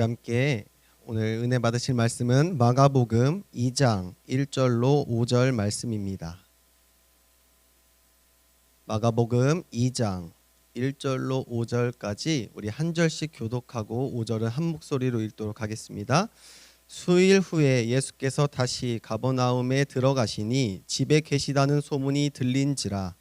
우리 함께 오늘 은혜 받으실 말씀은 마가복음 2장 1절로 5절 말씀입니다. 마가복음 2장 1절로 5절까지 우리 한 절씩 교독하고 5절은 한 목소리로 읽도록 하겠습니다. 수일 후에 예수께서 다시 가버나움에 들어가시니 집에 계시다는 소문이 들린지라.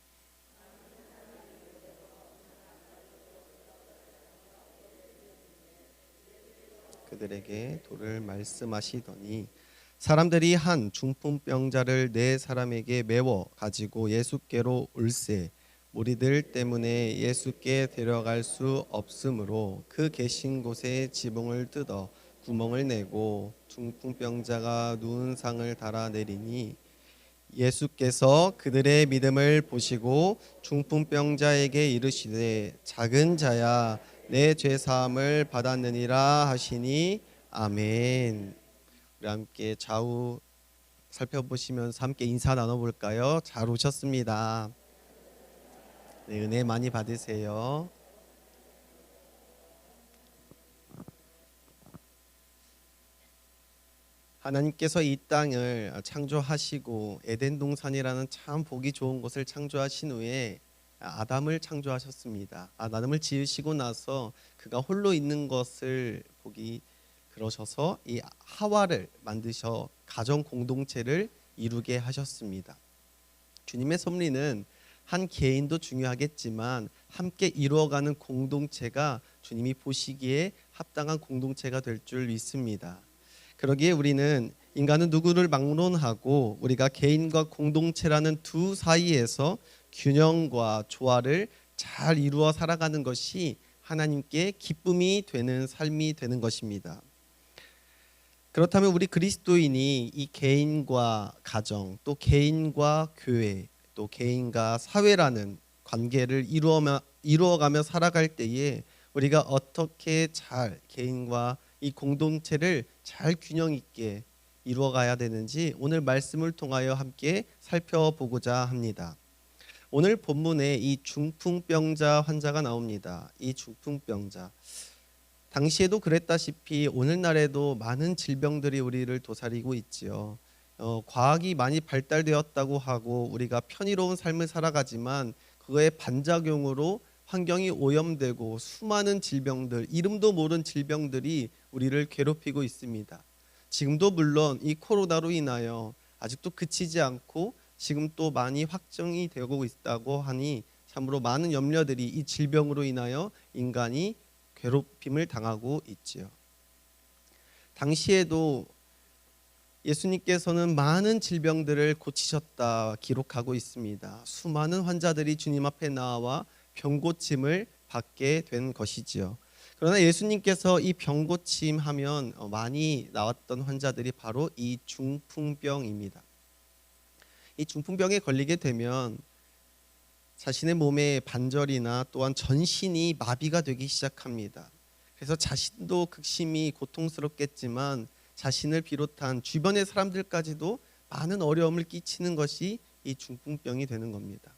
그들에게 도를 말씀하시더니 사람들이 한 중풍병자를 네 사람에게 메워 가지고 예수께로 올세 무리들 때문에 예수께 데려갈 수 없으므로 그 계신 곳에 지붕을 뜯어 구멍을 내고 중풍병자가 누운 상을 달아내리니 예수께서 그들의 믿음을 보시고 중풍병자에게 이르시되 작은 자야 내 죄사함을 받았느니라 하시니 아멘. 우리 함께 좌우 살펴보시면서 함께 인사 나눠볼까요? 잘 오셨습니다. 네, 은혜 많이 받으세요. 하나님께서 이 땅을 창조하시고 에덴 동산이라는 참 보기 좋은 곳을 창조하신 후에 아담을 창조하셨습니다. 아담을 지으시고 나서 그가 홀로 있는 것을 보기 그러셔서 이 하와를 만드셔 가정 공동체를 이루게 하셨습니다. 주님의 섭리는 한 개인도 중요하겠지만 함께 이루어가는 공동체가 주님이 보시기에 합당한 공동체가 될 줄 믿습니다. 그러기에 우리는 인간은 누구를 막론하고 우리가 개인과 공동체라는 두 사이에서 균형과 조화를 잘 이루어 살아가는 것이 하나님께 기쁨이 되는 삶이 되는 것입니다. 그렇다면 우리 그리스도인이 이 개인과 가정, 또 개인과 교회, 또 개인과 사회라는 관계를 이루어가며 살아갈 때에 우리가 어떻게 잘 개인과 이 공동체를 잘 균형 있게 이루어가야 되는지 오늘 말씀을 통하여 함께 살펴보고자 합니다. 오늘 본문에 이 중풍병자 환자가 나옵니다. 이 중풍병자, 당시에도 그랬다시피 오늘날에도 많은 질병들이 우리를 도사리고 있지요. 과학이 많이 발달되었다고 하고 우리가 편의로운 삶을 살아가지만 그거의 반작용으로 환경이 오염되고 수많은 질병들, 이름도 모르는 질병들이 우리를 괴롭히고 있습니다. 지금도 물론 이 코로나로 인하여 아직도 그치지 않고 지금 또 많이 확정이 되고 있다고 하니 참으로 많은 염려들이 이 질병으로 인하여 인간이 괴롭힘을 당하고 있지요. 당시에도 예수님께서는 많은 질병들을 고치셨다 기록하고 있습니다. 수많은 환자들이 주님 앞에 나와 병고침을 받게 된 것이지요. 그러나 예수님께서 이 병고침 하면 많이 나왔던 환자들이 바로 이 중풍병입니다. 이 중풍병에 걸리게 되면 자신의 몸의 반절이나 또한 전신이 마비가 되기 시작합니다. 그래서 자신도 극심히 고통스럽겠지만 자신을 비롯한 주변의 사람들까지도 많은 어려움을 끼치는 것이 이 중풍병이 되는 겁니다.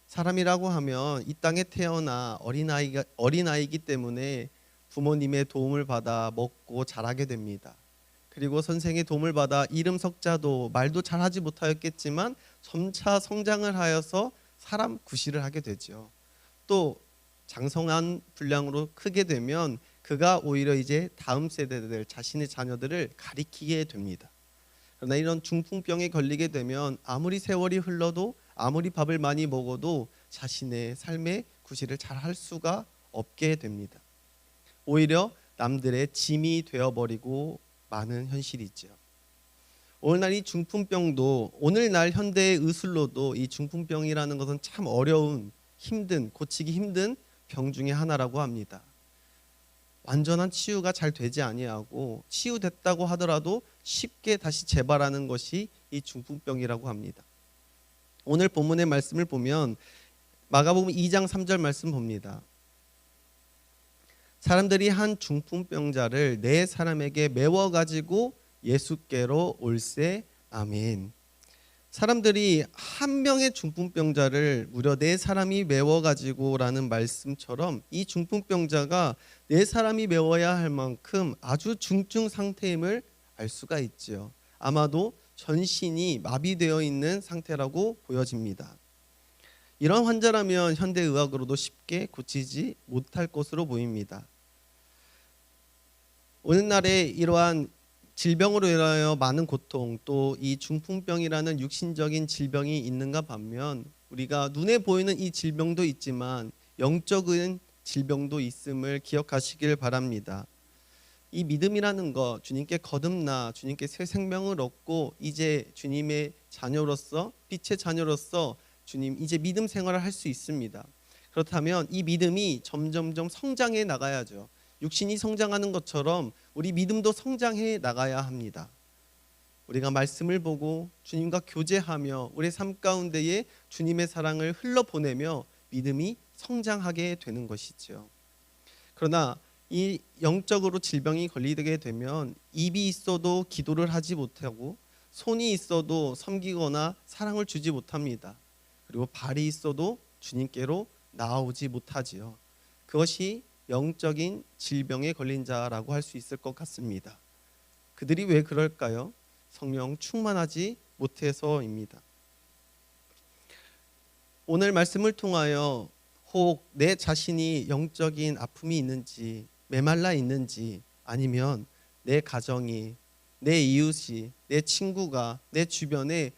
사람이라고 하면 이 땅에 태어나 어린아이이기 때문에 부모님의 도움을 받아 먹고 자라게 됩니다. 그리고 선생의 도움을 받아 이름 석자도 말도 잘하지 못하였겠지만 점차 성장을 하여서 사람 구실을 하게 되죠. 또 장성한 분량으로 크게 되면 그가 오히려 이제 다음 세대들 자신의 자녀들을 가리키게 됩니다. 그러나 이런 중풍병에 걸리게 되면 아무리 세월이 흘러도 아무리 밥을 많이 먹어도 자신의 삶의 구실을 잘 할 수가 없게 됩니다. 오히려 남들의 짐이 되어버리고 많은 현실이 있죠. 오늘날 이 중풍병도 오늘날 현대의 의술로도 이 중풍병이라는 것은 참 어려운 힘든 고치기 힘든 병 중에 하나라고 합니다. 완전한 치유가 잘 되지 아니하고 치유됐다고 하더라도 쉽게 다시 재발하는 것이 이 중풍병이라고 합니다. 오늘 본문의 말씀을 보면 마가복음 2장 3절 말씀 봅니다. 사람들이 한 중풍병자를 네 사람에게 메워 가지고 예수께로 올세 아멘. 사람들이 한 명의 중풍병자를 무려 네 사람이 메워가지고라는 말씀처럼 이 중풍병자가 네 사람이 메워야 할 만큼 아주 중증 상태임을 알 수가 있지요. 아마도 전신이 마비되어 있는 상태라고 보여집니다. 이런 환자라면 현대의학으로도 쉽게 고치지 못할 것으로 보입니다. 오늘날에 이러한 질병으로 인하여 많은 고통, 또 이 중풍병이라는 육신적인 질병이 있는가 반면 우리가 눈에 보이는 이 질병도 있지만 영적인 질병도 있음을 기억하시길 바랍니다. 이 믿음이라는 것, 주님께 거듭나 주님께 새 생명을 얻고 이제 주님의 자녀로서, 빛의 자녀로서 주님 이제 믿음 생활을 할 수 있습니다. 그렇다면 이 믿음이 점점점 성장해 나가야죠. 육신이 성장하는 것처럼 우리 믿음도 성장해 나가야 합니다. 우리가 말씀을 보고 주님과 교제하며 우리 삶 가운데에 주님의 사랑을 흘러보내며 믿음이 성장하게 되는 것이죠. 그러나 이 영적으로 질병이 걸리게 되면 입이 있어도 기도를 하지 못하고 손이 있어도 섬기거나 사랑을 주지 못합니다. 그리고 발이 있어도 주님께로 나아오지 못하지요. 그것이 영적인 질병에 걸린 자라고 할 수 있을 것 같습니다. 그들이 왜 그럴까요? 성령 충만하지 못해서입니다. 오늘 말씀을 통하여 혹 내 자신이 영적인 아픔이 있는지, 메말라 있는지, 아니면 내 가정이, 내 이웃이, 내 친구가, 내 주변에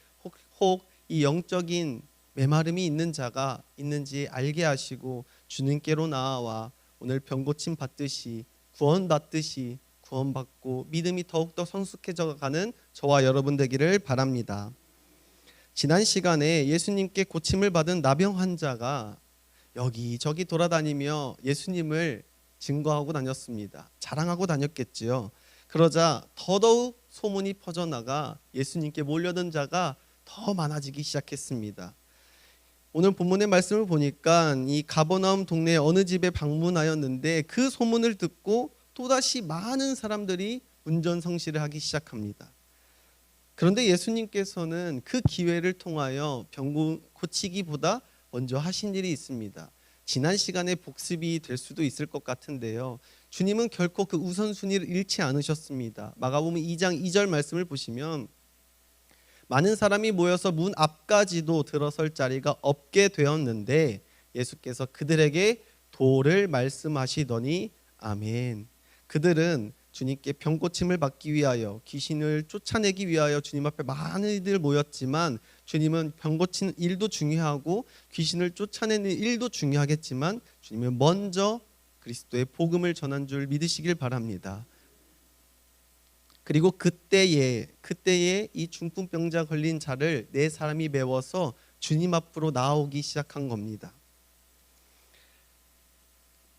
혹 이 영적인 메마름이 있는 자가 있는지 알게 하시고 주님께로 나아와 오늘 병고침 받듯이 구원받듯이 구원받고 믿음이 더욱더 성숙해져 가는 저와 여러분 되기를 바랍니다. 지난 시간에 예수님께 고침을 받은 나병 환자가 여기저기 돌아다니며 예수님을 증거하고 다녔습니다. 자랑하고 다녔겠지요. 그러자 더더욱 소문이 퍼져나가 예수님께 몰려든 자가 더 많아지기 시작했습니다. 오늘 본문의 말씀을 보니까 이 가버나움 동네 어느 집에 방문하였는데 그 소문을 듣고 또다시 많은 사람들이 운전성시를 하기 시작합니다. 그런데 예수님께서는 그 기회를 통하여 병 고치기보다 먼저 하신 일이 있습니다. 지난 시간에 복습이 될 수도 있을 것 같은데요. 주님은 결코 그 우선순위를 잃지 않으셨습니다. 마가복음 2장 2절 말씀을 보시면 많은 사람이 모여서 문 앞까지도 들어설 자리가 없게 되었는데 예수께서 그들에게 도를 말씀하시더니 아멘. 그들은 주님께 병고침을 받기 위하여 귀신을 쫓아내기 위하여 주님 앞에 많은 이들 모였지만 주님은 병고치는 일도 중요하고 귀신을 쫓아내는 일도 중요하겠지만 주님은 먼저 그리스도의 복음을 전한 줄 믿으시길 바랍니다. 그리고 그때에 이 중풍병자 걸린 자를 네 사람이 메워서 주님 앞으로 나오기 시작한 겁니다.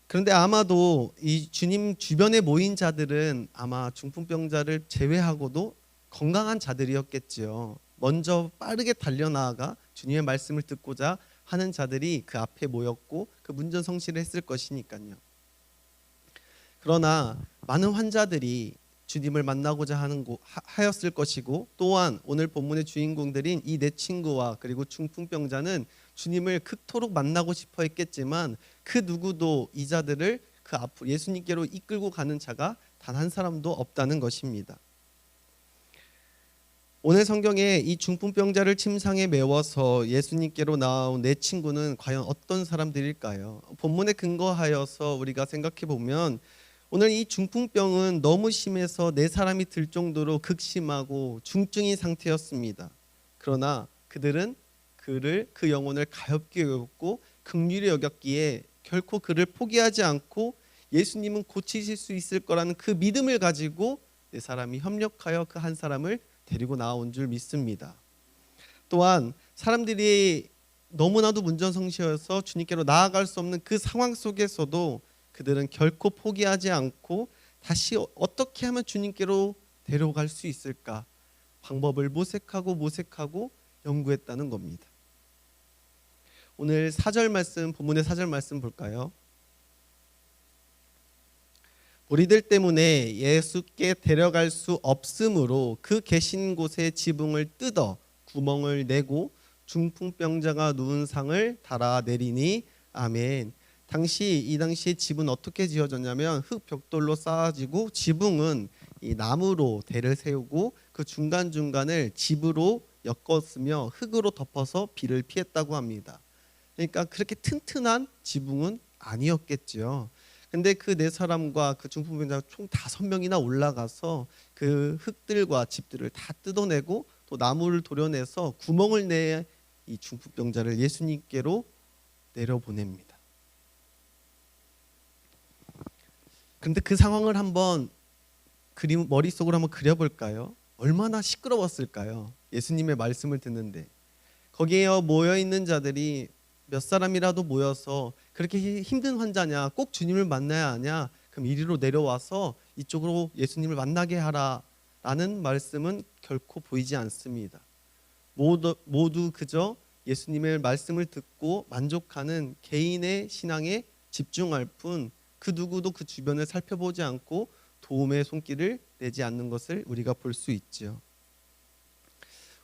그런데 아마도 이 주님 주변에 모인 자들은 아마 중풍병자를 제외하고도 건강한 자들이었겠지요. 먼저 빠르게 달려나아가 주님의 말씀을 듣고자 하는 자들이 그 앞에 모였고 그 문전성시를 했을 것이니까요. 그러나 많은 환자들이 주님을 만나고자 하였을 것이고 또한 오늘 본문의 주인공들인 이 네 친구와 그리고 중풍병자는 주님을 극토록 만나고 싶어 했겠지만 그 누구도 이 자들을 그 앞으로 예수님께로 이끌고 가는 자가 단 한 사람도 없다는 것입니다. 오늘 성경에 이 중풍병자를 침상에 메워서 예수님께로 나온 네 친구는 과연 어떤 사람들일까요? 본문에 근거하여서 우리가 생각해 보면 오늘 이 중풍병은 너무 심해서 네 사람이 들 정도로 극심하고 중증인 상태였습니다. 그러나 그들은 그 영혼을 가엾게 여겼고 긍휼히 여겼기에 결코 그를 포기하지 않고 예수님은 고치실 수 있을 거라는 그 믿음을 가지고 네 사람이 협력하여 그 한 사람을 데리고 나온 줄 믿습니다. 또한 사람들이 너무나도 문전성시여서 주님께로 나아갈 수 없는 그 상황 속에서도 그들은 결코 포기하지 않고 다시 어떻게 하면 주님께로 데려갈 수 있을까 방법을 모색하고 연구했다는 겁니다. 오늘 4절 말씀, 본문의 4절 말씀 볼까요? 무리들 때문에 예수께 데려갈 수 없으므로 그 계신 곳의 지붕을 뜯어 구멍을 내고 중풍병자가 누운 상을 달아내리니 아멘. 이 당시에 집은 어떻게 지어졌냐면 흙 벽돌로 쌓아지고 지붕은 이 나무로 대를 세우고 그 중간중간을 집으로 엮었으며 흙으로 덮어서 비를 피했다고 합니다. 그러니까 그렇게 튼튼한 지붕은 아니었겠죠. 근데 그 네 사람과 그 중풍병자가 총 5명이나 올라가서 그 흙들과 집들을 다 뜯어내고 또 나무를 도려내서 구멍을 내 이 중풍병자를 예수님께로 내려보냅니다. 그런데 그 상황을 한번 머릿속으로 한번 그려볼까요? 얼마나 시끄러웠을까요? 예수님의 말씀을 듣는데 거기에 모여있는 자들이 몇 사람이라도 모여서 그렇게 힘든 환자냐, 꼭 주님을 만나야 하냐, 그럼 이리로 내려와서 이쪽으로 예수님을 만나게 하라 라는 말씀은 결코 보이지 않습니다. 모두 그저 예수님의 말씀을 듣고 만족하는 개인의 신앙에 집중할 뿐 그 누구도 그 주변을 살펴보지 않고 도움의 손길을 내지 않는 것을 우리가 볼 수 있죠.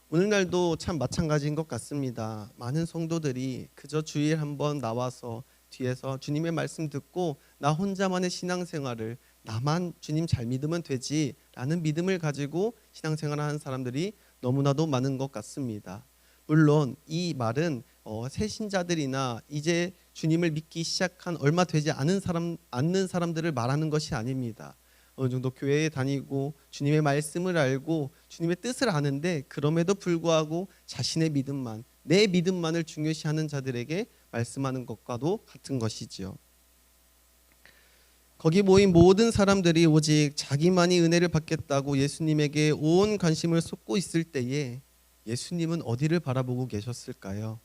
오늘날도 참 마찬가지인 것 같습니다. 많은 성도들이 그저 주일 한번 나와서 뒤에서 주님의 말씀 듣고 나 혼자만의 신앙생활을 나만 주님 잘 믿으면 되지 라는 믿음을 가지고 신앙생활을 하는 사람들이 너무나도 많은 것 같습니다. 물론 이 말은 새 신자들이나 이제 주님을 믿기 시작한 얼마 되지 않는 사람들을 말하는 것이 아닙니다. 어느 정도 교회에 다니고 주님의 말씀을 알고 주님의 뜻을 아는데 그럼에도 불구하고 자신의 믿음만, 내 믿음만을 중요시하는 자들에게 말씀하는 것과도 같은 것이지요. 거기 모인 모든 사람들이 오직 자기만이 은혜를 받겠다고 예수님에게 온 관심을 쏟고 있을 때에 예수님은 어디를 바라보고 계셨을까요?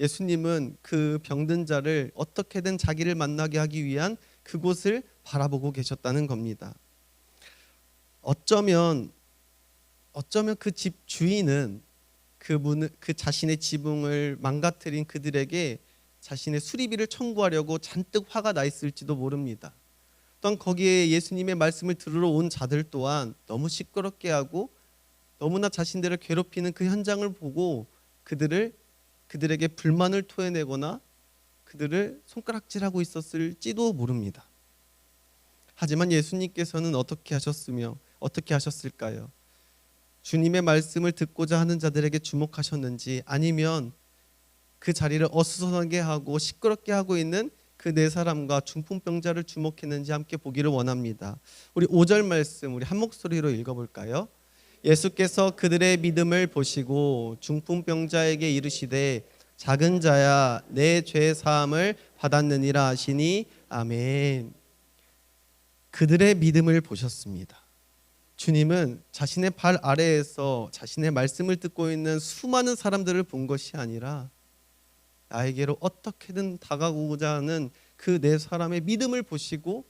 예수님은 그 병든 자를 어떻게든 자기를 만나게 하기 위한 그곳을 바라보고 계셨다는 겁니다. 어쩌면 그 집 주인은 그 자신의 지붕을 망가뜨린 그들에게 자신의 수리비를 청구하려고 잔뜩 화가 나 있을지도 모릅니다. 또한 거기에 예수님의 말씀을 들으러 온 자들 또한 너무 시끄럽게 하고 너무나 자신들을 괴롭히는 그 현장을 보고 그들에게 불만을 토해내거나 그들을 손가락질하고 있었을지도 모릅니다. 하지만 예수님께서는 어떻게 하셨을까요? 주님의 말씀을 듣고자 하는 자들에게 주목하셨는지 아니면 그 자리를 어수선하게 하고 시끄럽게 하고 있는 그 네 사람과 중풍병자를 주목했는지 함께 보기를 원합니다. 우리 5절 말씀 우리 한 목소리로 읽어볼까요? 예수께서 그들의 믿음을 보시고 중풍병자에게 이르시되 작은 자야 내 죄 사함을 받았느니라 하시니 아멘. 그들의 믿음을 보셨습니다. 주님은 자신의 발 아래에서 자신의 말씀을 듣고 있는 수많은 사람들을 본 것이 아니라 나에게로 어떻게든 다가오고자 하는 그 네 사람의 믿음을 보시고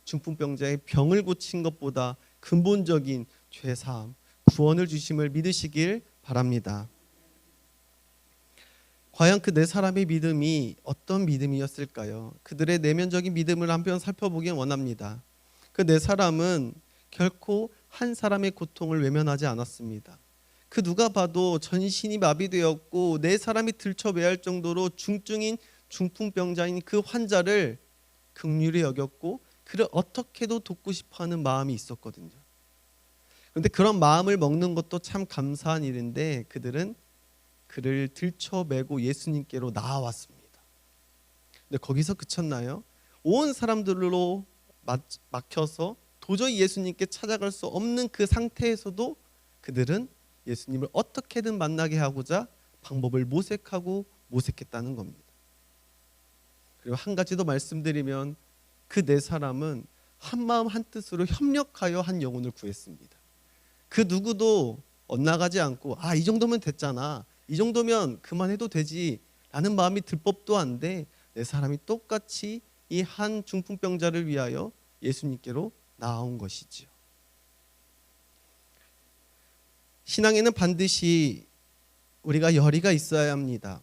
중풍병자의 병을 고친 것보다 근본적인 죄사함, 구원을 주심을 믿으시길 바랍니다. 과연 그 네 사람의 믿음이 어떤 믿음이었을까요? 그들의 내면적인 믿음을 한번 살펴보기 원합니다. 그 네 사람은 결코 한 사람의 고통을 외면하지 않았습니다. 그 누가 봐도 전신이 마비되었고 네 사람이 들쳐매야 할 정도로 중증인 중풍병자인 그 환자를 긍휼히 여겼고 그를 어떻게도 돕고 싶어하는 마음이 있었거든요. 그런데 그런 마음을 먹는 것도 참 감사한 일인데 그들은 그를 들쳐매고 예수님께로 나아왔습니다. 근데 거기서 그쳤나요? 온 사람들로 막혀서 도저히 예수님께 찾아갈 수 없는 그 상태에서도 그들은 예수님을 어떻게든 만나게 하고자 방법을 모색했다는 겁니다. 그리고 한 가지 더 말씀드리면 그 네 사람은 한 마음 한 뜻으로 협력하여 한 영혼을 구했습니다. 그 누구도 엇나가지 않고 이 정도면 됐잖아, 이 정도면 그만해도 되지 라는 마음이 들 법도 한데 네 사람이 똑같이 이 한 중풍병자를 위하여 예수님께로 나아온 것이지요. 신앙에는 반드시 우리가 열의가 있어야 합니다.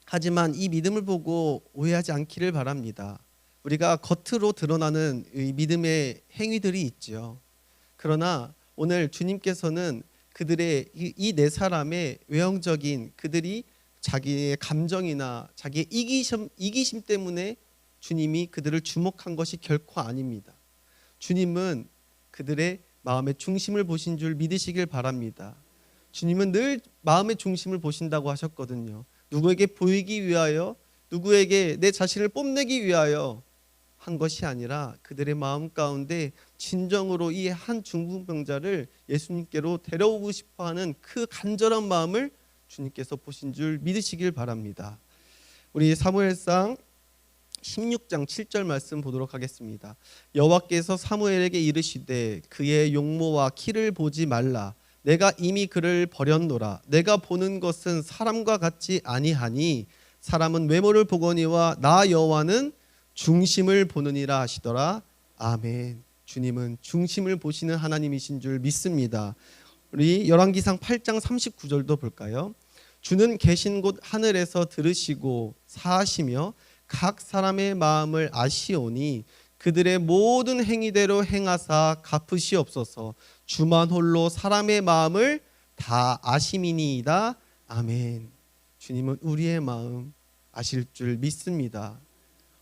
하지만 이 믿음을 보고 오해하지 않기를 바랍니다. 우리가 겉으로 드러나는 이 믿음의 행위들이 있죠. 그러나 오늘 주님께서는 그들의 이 네 사람의 외형적인 그들이 자기의 감정이나 자기의 이기심 때문에 주님이 그들을 주목한 것이 결코 아닙니다. 주님은 그들의 마음의 중심을 보신 줄 믿으시길 바랍니다. 주님은 늘 마음의 중심을 보신다고 하셨거든요. 누구에게 보이기 위하여, 누구에게 내 자신을 뽐내기 위하여 한 것이 아니라 그들의 마음 가운데 진정으로 이 한 중풍병자를 예수님께로 데려오고 싶어하는 그 간절한 마음을 주님께서 보신 줄 믿으시길 바랍니다. 우리 사무엘상 16장 7절 말씀 보도록 하겠습니다. 여호와께서 사무엘에게 이르시되 그의 용모와 키를 보지 말라. 내가 이미 그를 버렸노라. 내가 보는 것은 사람과 같지 아니하니 사람은 외모를 보거니와 나 여호와는 중심을 보느니라 하시더라. 아멘. 주님은 중심을 보시는 하나님이신 줄 믿습니다. 우리 열왕기상 8장 39절도 볼까요? 주는 계신 곳 하늘에서 들으시고 사하시며 각 사람의 마음을 아시오니 그들의 모든 행위대로 행하사 갚으시옵소서. 주만 홀로 사람의 마음을 다 아심이니이다. 아멘. 주님은 우리의 마음 아실 줄 믿습니다.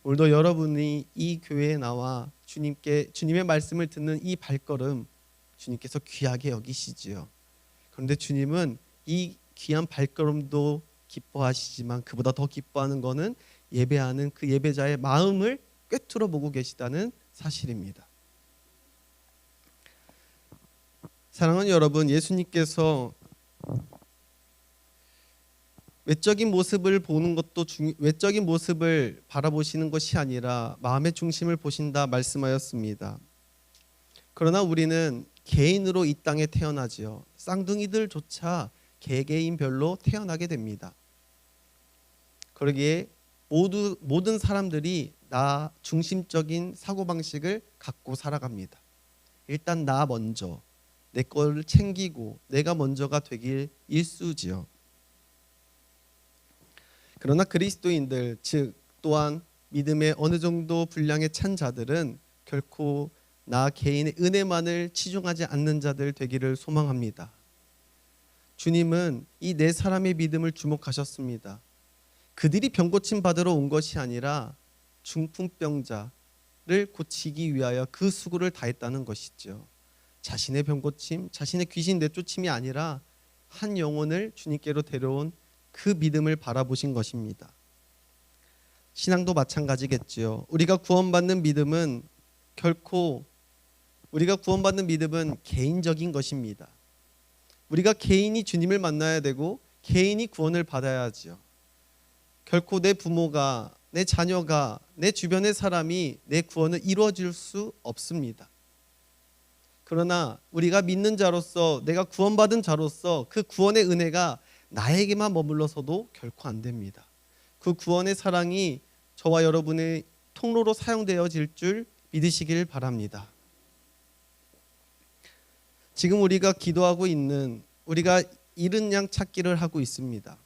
오늘도 여러분이 이 교회에 나와 주님의 말씀을 듣는 이 발걸음 주님께서 귀하게 여기시지요. 그런데 주님은 이 귀한 발걸음도 기뻐하시지만 그보다 더 기뻐하는 것은 예배하는 그 예배자의 마음을 꿰뚫어 보고 계시다는 사실입니다. 사랑하는 여러분, 예수님께서 외적인 모습을 보는 것도 외적인 모습을 바라보시는 것이 아니라 마음의 중심을 보신다 말씀하였습니다. 그러나 우리는 개인으로 이 땅에 태어나지요. 쌍둥이들조차 개개인별로 태어나게 됩니다. 그러기에 모든 사람들이 나 중심적인 사고방식을 갖고 살아갑니다. 일단 나 먼저, 내 거를 챙기고 내가 먼저가 되길 일쑤지요. 그러나 그리스도인들, 즉 또한 믿음의 어느 정도 분량에 찬 자들은 결코 나 개인의 은혜만을 치중하지 않는 자들 되기를 소망합니다. 주님은 이 네 사람의 믿음을 주목하셨습니다. 그들이 병고침 받으러 온 것이 아니라 중풍병자를 고치기 위하여 그 수고를 다했다는 것이죠. 자신의 병고침, 자신의 귀신 내쫓음이 아니라 한 영혼을 주님께로 데려온 그 믿음을 바라보신 것입니다. 신앙도 마찬가지겠지요. 우리가 구원받는 믿음은 개인적인 것입니다. 우리가 개인이 주님을 만나야 되고 개인이 구원을 받아야 하지요. 결코 내 부모가, 내 자녀가, 내 주변의 사람이 내 구원을 이루어줄 수 없습니다. 그러나 우리가 믿는 자로서, 내가 구원받은 자로서 그 구원의 은혜가 나에게만 머물러서도 결코 안 됩니다. 그 구원의 사랑이 저와 여러분의 통로로 사용되어질 줄 믿으시길 바랍니다. 지금 우리가 기도하고 있는, 우리가 잃은 양 찾기를 하고 있습니다.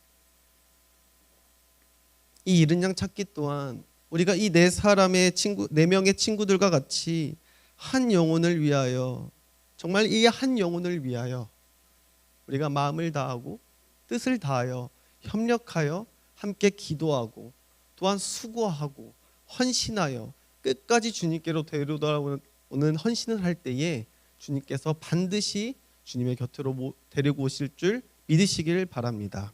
이 잃은 양 찾기 또한 우리가 이 네 명의 친구들과 같이 한 영혼을 위하여, 정말 이 한 영혼을 위하여 우리가 마음을 다하고 뜻을 다하여 협력하여 함께 기도하고 또한 수고하고 헌신하여 끝까지 주님께로 데려다오는 헌신을 할 때에 주님께서 반드시 주님의 곁으로 데리고 오실 줄 믿으시길 바랍니다.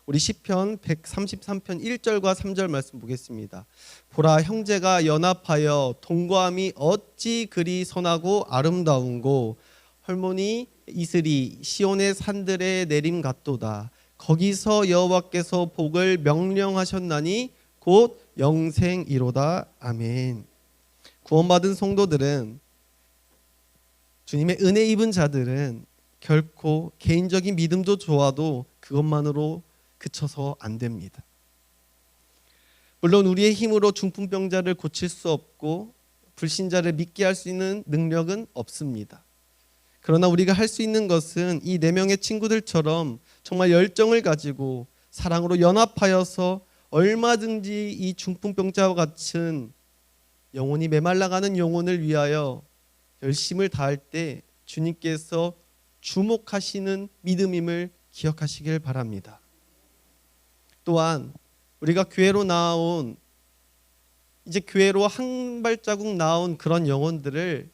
우리 시편 133편 1절과 3절 말씀 보겠습니다. 보라, 형제가 연합하여 동거함이 어찌 그리 선하고 아름다운고, 헐모니 이슬이 시온의 산들에 내림 같도다. 거기서 여호와께서 복을 명령하셨나니 곧 영생이로다. 아멘. 구원받은 성도들은, 주님의 은혜 입은 자들은 결코 개인적인 믿음도 좋아도 그것만으로 그쳐서 안 됩니다. 물론 우리의 힘으로 중풍병자를 고칠 수 없고 불신자를 믿게 할 수 있는 능력은 없습니다. 그러나 우리가 할 수 있는 것은 이 네 명의 친구들처럼 정말 열정을 가지고 사랑으로 연합하여서 얼마든지 이 중풍병자와 같은 영혼이 메말라가는 영혼을 위하여 열심을 다할 때 주님께서 주목하시는 믿음임을 기억하시길 바랍니다. 또한 우리가 교회로 나온, 이제 교회로 한 발자국 나온 그런 영혼들을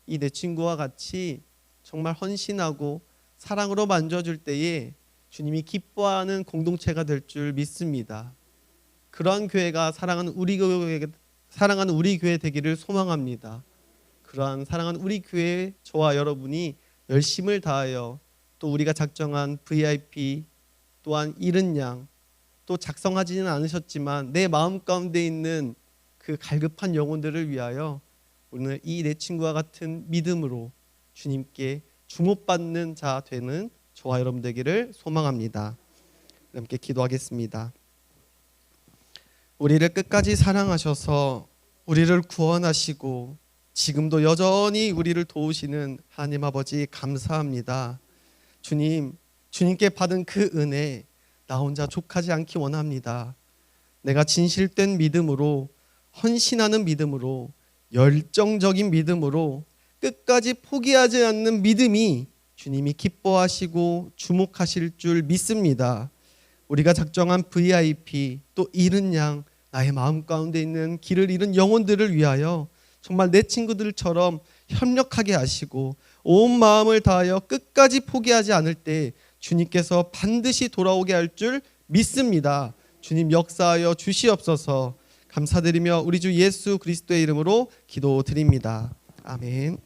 이 내 친구와 같이 정말 헌신하고 사랑으로 만져줄 때에 주님이 기뻐하는 공동체가 될 줄 믿습니다. 그러한 교회가 사랑하는 우리 교회 되기를 소망합니다. 그러한 사랑하는 우리 교회, 저와 여러분이 열심을 다하여 또 우리가 작정한 VIP, 또한 잃은 양, 또 작성하지는 않으셨지만 내 마음 가운데 있는 그 갈급한 영혼들을 위하여 오늘 이 내 친구와 같은 믿음으로 주님께 주목받는 자 되는 저와 여러분 되기를 소망합니다. 함께 기도하겠습니다. 우리를 끝까지 사랑하셔서 우리를 구원하시고 지금도 여전히 우리를 도우시는 하나님 아버지 감사합니다. 주님, 주님께 받은 그 은혜 나 혼자 족하지 않기 원합니다. 내가 진실된 믿음으로, 헌신하는 믿음으로, 열정적인 믿음으로 끝까지 포기하지 않는 믿음이 주님이 기뻐하시고 주목하실 줄 믿습니다. 우리가 작정한 VIP, 또 잃은 양, 나의 마음 가운데 있는 길을 잃은 영혼들을 위하여 정말 내 친구들처럼 협력하게 하시고 온 마음을 다하여 끝까지 포기하지 않을 때 주님께서 반드시 돌아오게 할 줄 믿습니다. 주님 역사하여 주시옵소서. 감사드리며 우리 주 예수 그리스도의 이름으로 기도드립니다. 아멘.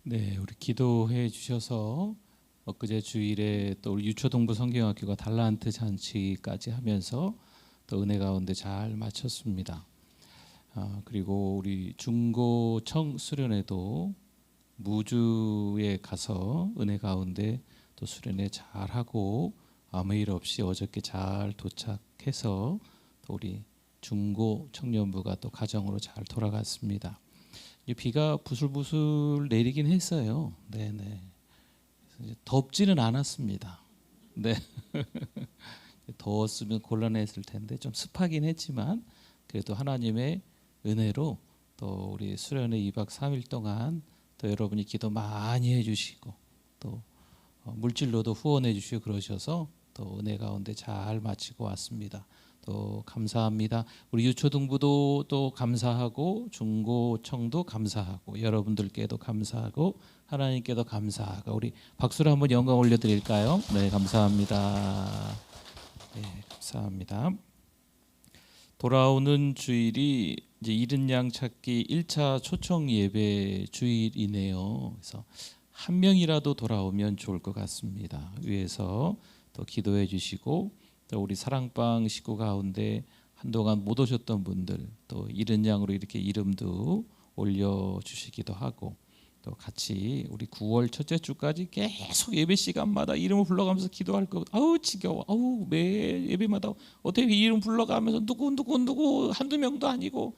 네, 우리 기도해 주셔서 엊그제 주일에 또 우리 유초동부 성경학교가 달란트 잔치까지 하면서 또 은혜 가운데 잘 마쳤습니다. 그리고 우리 중고청 수련회도 무주에 가서 은혜 가운데 또 수련회 잘 하고 아무 일 없이 어저께 잘 도착해서 또 우리 중고 청년부가 또 가정으로 잘 돌아갔습니다. 비가 부슬부슬 내리긴 했어요. 네네. 덥지는 않았습니다. 네. 더웠으면 곤란했을 텐데 좀 습하긴 했지만 그래도 하나님의 은혜로 또 우리 수련회 2박 3일 동안 또 여러분이 기도 많이 해주시고 또 물질로도 후원해 주시고 그러셔서 또 은혜 가운데 잘 마치고 왔습니다. 또 감사합니다. 우리 유초등부도 또 감사하고 중고청도 감사하고 여러분들께도 감사하고 하나님께도 감사하고 우리 박수로 한번 영광 올려드릴까요? 네, 감사합니다. 네, 감사합니다. 돌아오는 주일이 이제 잃은 양 찾기 1차 초청 예배 주일이네요. 그래서 한 명이라도 돌아오면 좋을 것 같습니다. 위에서 또 기도해 주시고 또 우리 사랑방 식구 가운데 한동안 못 오셨던 분들 또 잃은 양으로 이렇게 이름도 올려주시기도 하고 또 같이 우리 9월 첫째 주까지 계속 예배 시간마다 이름을 불러가면서 기도할 거. 아우 지겨워. 아우 매 예배마다 어떻게 이름 불러가면서 누구 한두 명도 아니고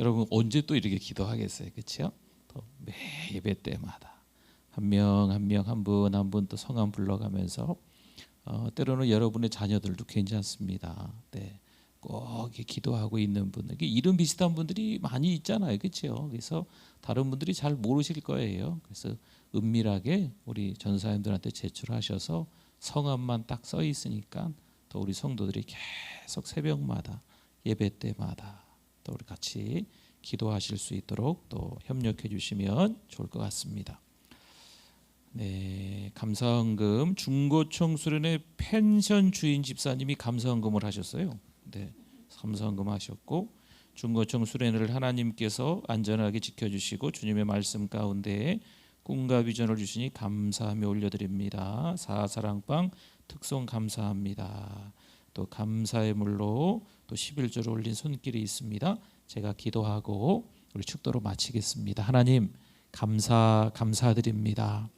여러분 언제 또 이렇게 기도하겠어요, 그렇죠? 또 매 예배 때마다 한 명 한 명 한 분 한 분 또 성함 불러가면서 때로는 여러분의 자녀들도 괜찮습니다. 네, 꼭 이렇게 기도하고 있는 분들, 이름 비슷한 분들이 많이 있잖아요, 그렇죠? 그래서 다른 분들이 잘 모르실 거예요. 그래서 은밀하게 우리 전사님들한테 제출하셔서 성함만 딱 써 있으니까 또 우리 성도들이 계속 새벽마다 예배 때마다 또 우리 같이 기도하실 수 있도록 또 협력해 주시면 좋을 것 같습니다. 네, 감사헌금 중고청 수련회 펜션 주인 집사님이 감사헌금을 하셨어요. 네, 감사헌금 하셨고 중고청 수련회를 하나님께서 안전하게 지켜주시고 주님의 말씀 가운데 꿈과 비전을 주시니 감사하며 올려드립니다. 사사랑방 특송 감사합니다. 또 감사의 물로 또 11조를 올린 손길이 있습니다. 제가 기도하고 우리 축도로 마치겠습니다. 하나님 감사드립니다.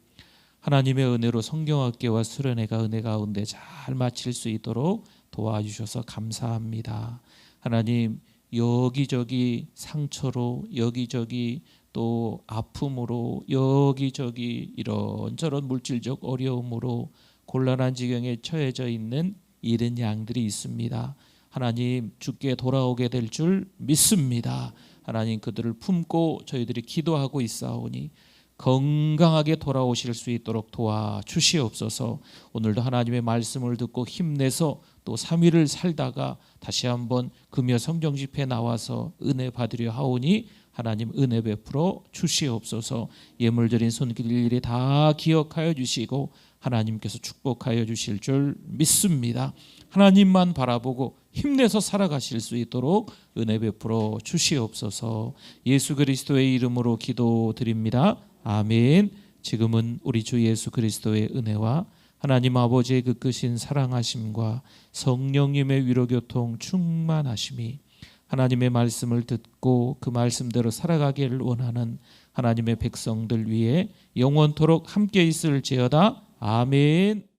하나님의 은혜로 성경학교와 수련회가 은혜 가운데 잘 마칠 수 있도록 도와주셔서 감사합니다. 하나님 여기저기 상처로 여기저기 또 아픔으로 여기저기 이런저런 물질적 어려움으로 곤란한 지경에 처해져 있는 잃은 양들이 있습니다. 하나님 주께 돌아오게 될 줄 믿습니다. 하나님 그들을 품고 저희들이 기도하고 있사오니 건강하게 돌아오실 수 있도록 도와주시옵소서. 오늘도 하나님의 말씀을 듣고 힘내서 또 3일을 살다가 다시 한번 금요 성경 집회에 나와서 은혜 받으려 하오니 하나님 은혜 베풀어 주시옵소서. 예물드린 손길 일일이 다 기억하여 주시고 하나님께서 축복하여 주실 줄 믿습니다. 하나님만 바라보고 힘내서 살아가실 수 있도록 은혜 베풀어 주시옵소서. 예수 그리스도의 이름으로 기도드립니다. 아멘. 지금은 우리 주 예수 그리스도의 은혜와 하나님 아버지의 그 크신 사랑하심과 성령님의 위로교통 충만하심이 하나님의 말씀을 듣고 그 말씀대로 살아가기를 원하는 하나님의 백성들 위해 영원토록 함께 있을지어다. 아멘.